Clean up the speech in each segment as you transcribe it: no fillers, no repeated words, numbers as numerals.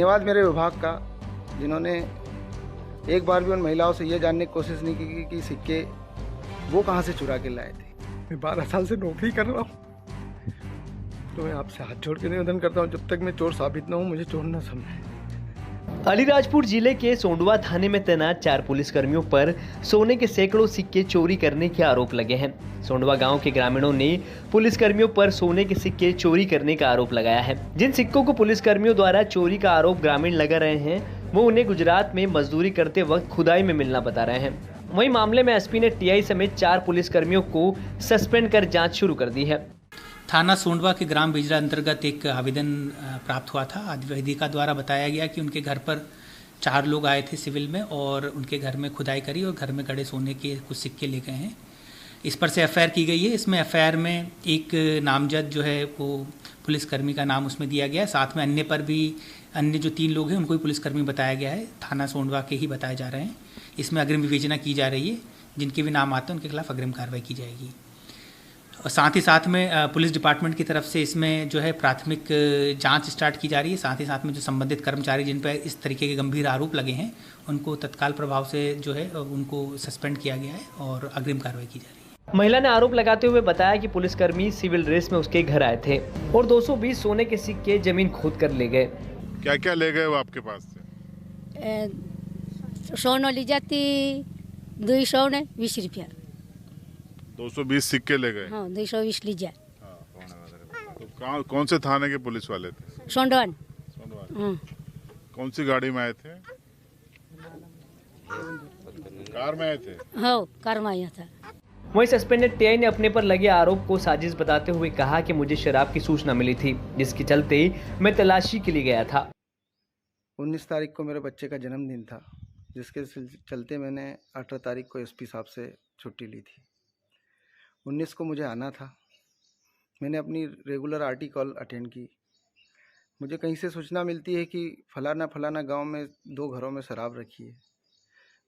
धन्यवाद मेरे विभाग का, जिन्होंने एक बार भी उन महिलाओं से ये जानने की कोशिश नहीं की कि सिक्के वो कहाँ से चुरा के लाए थे। मैं 12 साल से नौकरी कर रहा हूँ, तो मैं आपसे हाथ जोड़ के निवेदन करता हूँ, जब तक मैं चोर साबित ना हूँ मुझे चोर ना समझे। अलीराजपुर जिले के सोंडवा थाने में तैनात 4 पुलिसकर्मियों पर सोने के सैकड़ों सिक्के चोरी करने के आरोप लगे हैं। सोंडवा गांव के ग्रामीणों ने पुलिसकर्मियों पर सोने के सिक्के चोरी करने का आरोप लगाया है। जिन सिक्कों को पुलिसकर्मियों द्वारा चोरी का आरोप ग्रामीण लगा रहे हैं, वो उन्हें गुजरात में मजदूरी करते वक्त खुदाई में मिलना बता रहे हैं। वहीं मामले में एसपी ने टीआई समेत 4 पुलिसकर्मियों को सस्पेंड कर जाँच शुरू कर दी है। थाना सोंडवा के ग्राम बिजरा अंतर्गत एक आवेदन प्राप्त हुआ था। अधिवेदिका द्वारा बताया गया कि उनके घर पर 4 लोग आए थे सिविल में और उनके घर में खुदाई करी और घर में गड़े सोने के कुछ सिक्के ले गए हैं। इस पर से एफआईआर की गई है। इसमें एफआईआर में एक नामजद जो है वो पुलिसकर्मी का नाम उसमें दिया गया है। साथ में अन्य पर भी अन्य जो 3 लोग हैं उनको भी पुलिसकर्मी बताया गया है। थाना सोंडवा के ही बताए जा रहे हैं। इसमें अग्रिम विवेचना की जा रही है। जिनके भी नाम आते हैं उनके खिलाफ अग्रिम कार्रवाई की जाएगी। और साथ में पुलिस डिपार्टमेंट की तरफ से इसमें जो है प्राथमिक जांच स्टार्ट की जा रही है। साथ ही साथ में जो संबंधित कर्मचारी जिन पर इस तरीके के गंभीर आरोप लगे हैं उनको तत्काल प्रभाव से जो है उनको सस्पेंड किया गया है और अग्रिम कार्रवाई की जा रही है। महिला ने आरोप लगाते हुए बताया कि पुलिसकर्मी सिविल ड्रेस में उसके घर आए थे और 220 सोने के सिक्के जमीन खोद कर ले गए। क्या क्या ले गए वो आपके पास से? सोना ली जाती 220 रुपया। 220 सिक्के ले गए? हाँ, 220 ली जाए। तो कौन से थाने के पुलिस वाले थे? सोंडवन। कौन सी गाड़ी में आए थे? कार में आए थे? हाँ, कार में आया था। वहीं सस्पेंडेड टीआई ने अपने पर लगे आरोप को साजिश बताते हुए कहा कि मुझे शराब की सूचना मिली थी, जिसके चलते मैं तलाशी के लिए गया था। 19 तारीख को मेरे बच्चे का जन्मदिन था, जिसके चलते मैंने 18 तारीख को एसपी साहब से छुट्टी ली थी। 19 को मुझे आना था। मैंने अपनी रेगुलर आरटी कॉल अटेंड की। मुझे कहीं से सूचना मिलती है कि फलाना गांव में 2 घरों में शराब रखी है।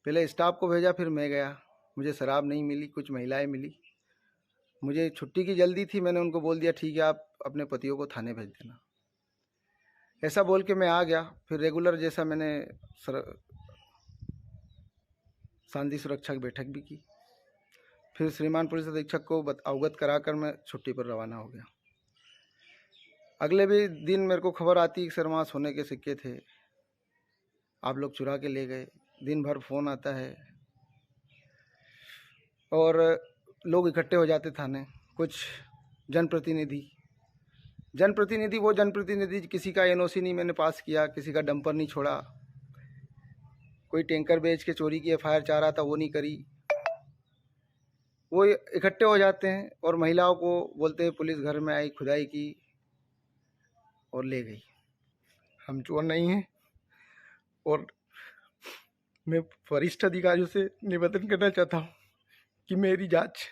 पहले स्टाफ को भेजा, फिर मैं गया। मुझे शराब नहीं मिली, कुछ महिलाएं मिली। मुझे छुट्टी की जल्दी थी। मैंने उनको बोल दिया ठीक है, आप अपने पतियों को थाने भेज देना। ऐसा बोल के मैं आ गया। फिर रेगुलर जैसा मैंने शांति सुरक्षा की बैठक भी की। फिर श्रीमान पुलिस अधीक्षक को अवगत कराकर मैं छुट्टी पर रवाना हो गया। अगले भी दिन मेरे को खबर आती कि सर वहाँ सोने के सिक्के थे, आप लोग चुरा के ले गए। दिन भर फ़ोन आता है और लोग इकट्ठे हो जाते थाने। कुछ जनप्रतिनिधि वो जनप्रतिनिधि किसी का एनओसी नहीं मैंने पास किया, किसी का डंपर नहीं छोड़ा, कोई टैंकर बेच के चोरी की एफआईआर चाह रहा था वो नहीं करी। वो इकट्ठे हो जाते हैं और महिलाओं को बोलते हैं पुलिस घर में आई, खुदाई की और ले गई। हम चोर नहीं हैं। और मैं वरिष्ठ अधिकारियों से निवेदन करना चाहता हूँ कि मेरी जांच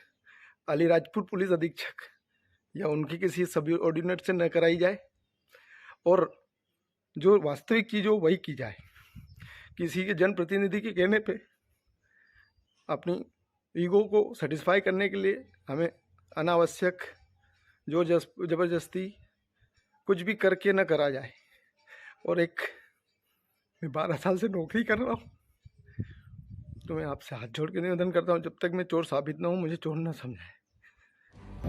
अलीराजपुर पुलिस अधीक्षक या उनकी किसी सबऑर्डिनेट से न कराई जाए और जो वास्तविक चीज़ हो वही की जाए। किसी के जनप्रतिनिधि के कहने पे अपनी ईगो को सेटिस्फाई करने के लिए हमें अनावश्यक जो ज़बरदस्ती कुछ भी करके न करा जाए। और मैं 12 साल से नौकरी कर रहा हूँ, तो मैं आपसे हाथ जोड़ के निवेदन करता हूँ, जब तक मैं चोर साबित ना हूँ मुझे चोर ना समझे।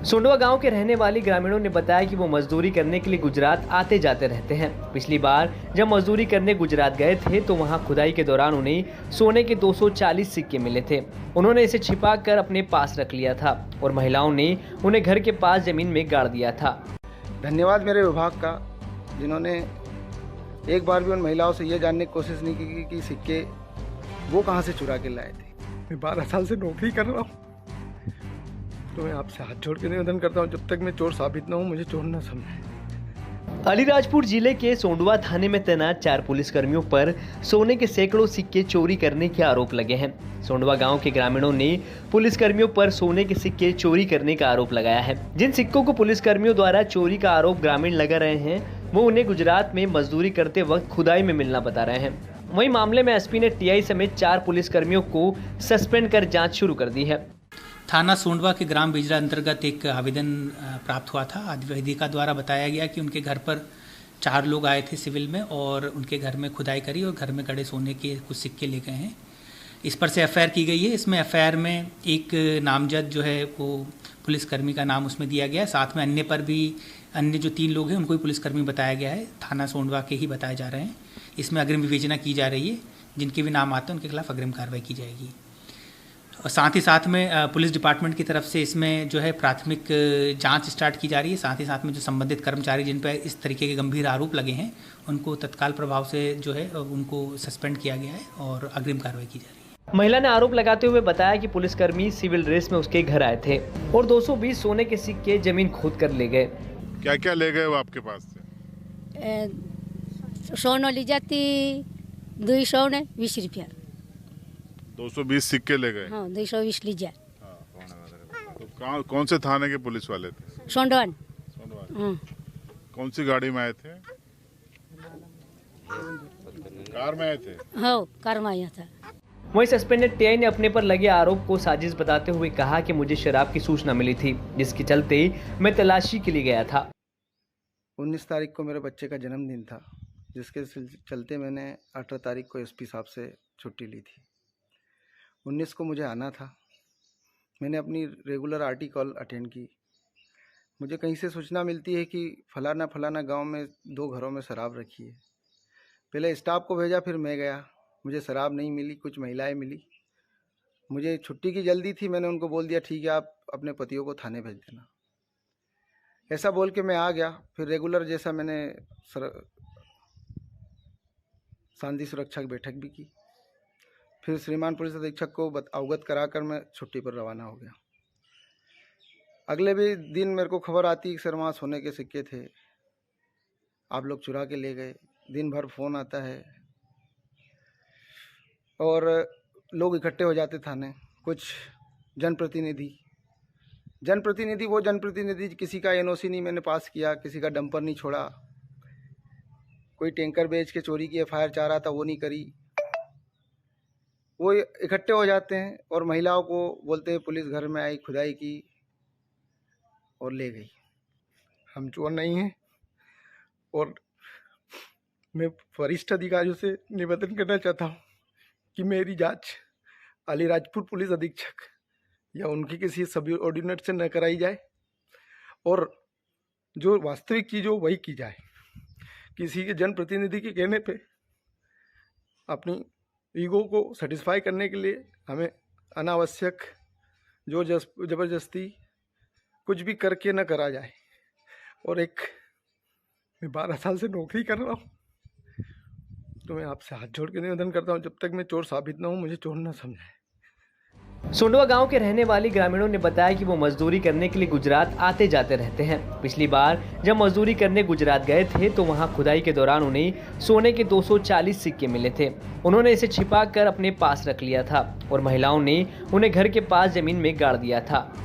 सोंडवा गांव के रहने वाले ग्रामीणों ने बताया कि वो मजदूरी करने के लिए गुजरात आते जाते रहते हैं। पिछली बार जब मजदूरी करने गुजरात गए थे तो वहां खुदाई के दौरान उन्हें सोने के 240 सिक्के मिले थे। उन्होंने इसे छिपा कर अपने पास रख लिया था और महिलाओं ने उन्हें घर के पास जमीन में गाड़ दिया था। धन्यवाद मेरे विभाग का, जिन्होंने एक बार भी उन महिलाओं से ये जानने की कोशिश नहीं की कि सिक्के वो कहाँ से चुरा के लाए थे। मैं 12 साल से नौकरी कर रहा हूँ, तो मैं आपसे हाथ जोड़ के निवेदन करता हूँ, जब तक मैं चोर साबित ना हूँ मुझे चोर ना समझे। अलीराजपुर जिले के सोंडवा थाने में तैनात 4 पुलिसकर्मियों पर सोने के सैकड़ों सिक्के चोरी करने के आरोप लगे हैं। सोंडवा गांव के ग्रामीणों ने पुलिसकर्मियों पर सोने के सिक्के चोरी करने का आरोप लगाया है। जिन सिक्कों को पुलिसकर्मियों द्वारा चोरी का आरोप ग्रामीण लगा रहे हैं, वो उन्हें गुजरात में मजदूरी करते वक्त खुदाई में मिलना बता रहे हैं। वहीं मामले में एसपी ने टीआई समेत 4 पुलिसकर्मियों को सस्पेंड कर जाँच शुरू कर दी है। थाना सोंडवा के ग्राम बिजरा अंतर्गत एक आवेदन प्राप्त हुआ था। अधिवेदिका द्वारा बताया गया कि उनके घर पर 4 लोग आए थे सिविल में और उनके घर में खुदाई करी और घर में गड़े सोने के कुछ सिक्के ले गए हैं। इस पर से एफआईआर की गई है। इसमें एफआईआर में एक नामजद जो है वो पुलिसकर्मी का नाम उसमें दिया गया है। साथ में अन्य पर भी अन्य जो 3 लोग हैं उनको भी पुलिसकर्मी बताया गया है। थाना सोंडवा के ही बताए जा रहे हैं। इसमें अग्रिम विवेचना की जा रही है। जिनके भी नाम आते हैं उनके खिलाफ अग्रिम कार्रवाई की जाएगी। और साथ ही साथ में पुलिस डिपार्टमेंट की तरफ से इसमें जो है प्राथमिक जांच स्टार्ट की जा रही है। साथ ही साथ में जो संबंधित कर्मचारी जिन पर इस तरीके के गंभीर आरोप लगे हैं उनको तत्काल प्रभाव से जो है उनको सस्पेंड किया गया है और अग्रिम कार्रवाई की जा रही है। महिला ने आरोप लगाते हुए बताया कि पुलिसकर्मी सिविल ड्रेस में उसके घर आए थे और 220 सोने के सिक्के जमीन खोद कर ले गए। क्या क्या ले गए वो आपके पास से? सोनो ली जाती 220 रुपया। 220 सिक्के ले गए। हाँ 220 ली जाए। तो कौन से थाने के पुलिस वाले थे? सोंडवन। हाँ। कौन सी गाड़ी में आए थे? कार में आए थे? हाँ कार में आया था। वहीं सस्पेंडेड टीआई ने अपने पर लगे आरोप को साजिश बताते हुए कहा कि मुझे शराब की सूचना मिली थी जिसके चलते मैं तलाशी के लिए गया था। 19 तारीख को मेरे बच्चे का जन्मदिन था जिसके चलते मैंने 18 तारीख को एसपी साहब से छुट्टी ली थी। 19 को मुझे आना था। मैंने अपनी रेगुलर आरटी कॉल अटेंड की। मुझे कहीं से सूचना मिलती है कि फलाना गांव में 2 घरों में शराब रखी है। पहले स्टाफ को भेजा, फिर मैं गया। मुझे शराब नहीं मिली, कुछ महिलाएं मिली। मुझे छुट्टी की जल्दी थी। मैंने उनको बोल दिया ठीक है आप अपने पतियों को थाने भेज देना। ऐसा बोल के मैं आ गया। फिर रेगुलर जैसा मैंने शांति सुरक्षा की बैठक भी की। फिर श्रीमान पुलिस अधीक्षक को अवगत कराकर मैं छुट्टी पर रवाना हो गया। अगले भी दिन मेरे को खबर आती कि सर वहाँ सोने के सिक्के थे, आप लोग चुरा के ले गए। दिन भर फ़ोन आता है और लोग इकट्ठे हो जाते थाने। कुछ जनप्रतिनिधि वो जनप्रतिनिधि किसी का एनओसी नहीं मैंने पास किया, किसी का डंपर नहीं छोड़ा, कोई टैंकर बेच के चोरी की एफआईआर चाह रहा था वो नहीं करी। वो इकट्ठे हो जाते हैं और महिलाओं को बोलते हैं पुलिस घर में आई, खुदाई की और ले गई। हम चोर नहीं हैं। और मैं वरिष्ठ अधिकारियों से निवेदन करना चाहता हूँ कि मेरी जांच अलीराजपुर पुलिस अधीक्षक या उनकी किसी सब ऑर्डिनेट से न कराई जाए और जो वास्तविक चीज़ हो वही की जाए। किसी के जनप्रतिनिधि के कहने पे अपनी ईगो को सेटिस्फाई करने के लिए हमें अनावश्यक जो ज़बरदस्ती कुछ भी करके न करा जाए। और मैं 12 साल से नौकरी कर रहा हूँ, तो मैं आपसे हाथ जोड़ के निवेदन करता हूँ जब तक मैं चोर साबित ना हूँ मुझे चोर न समझाए। सोंडवा गांव के रहने वाले ग्रामीणों ने बताया कि वो मजदूरी करने के लिए गुजरात आते जाते रहते हैं। पिछली बार जब मजदूरी करने गुजरात गए थे तो वहां खुदाई के दौरान उन्हें सोने के 240 सिक्के मिले थे। उन्होंने इसे छिपा कर अपने पास रख लिया था और महिलाओं ने उन्हें घर के पास जमीन में गाड़ दिया था।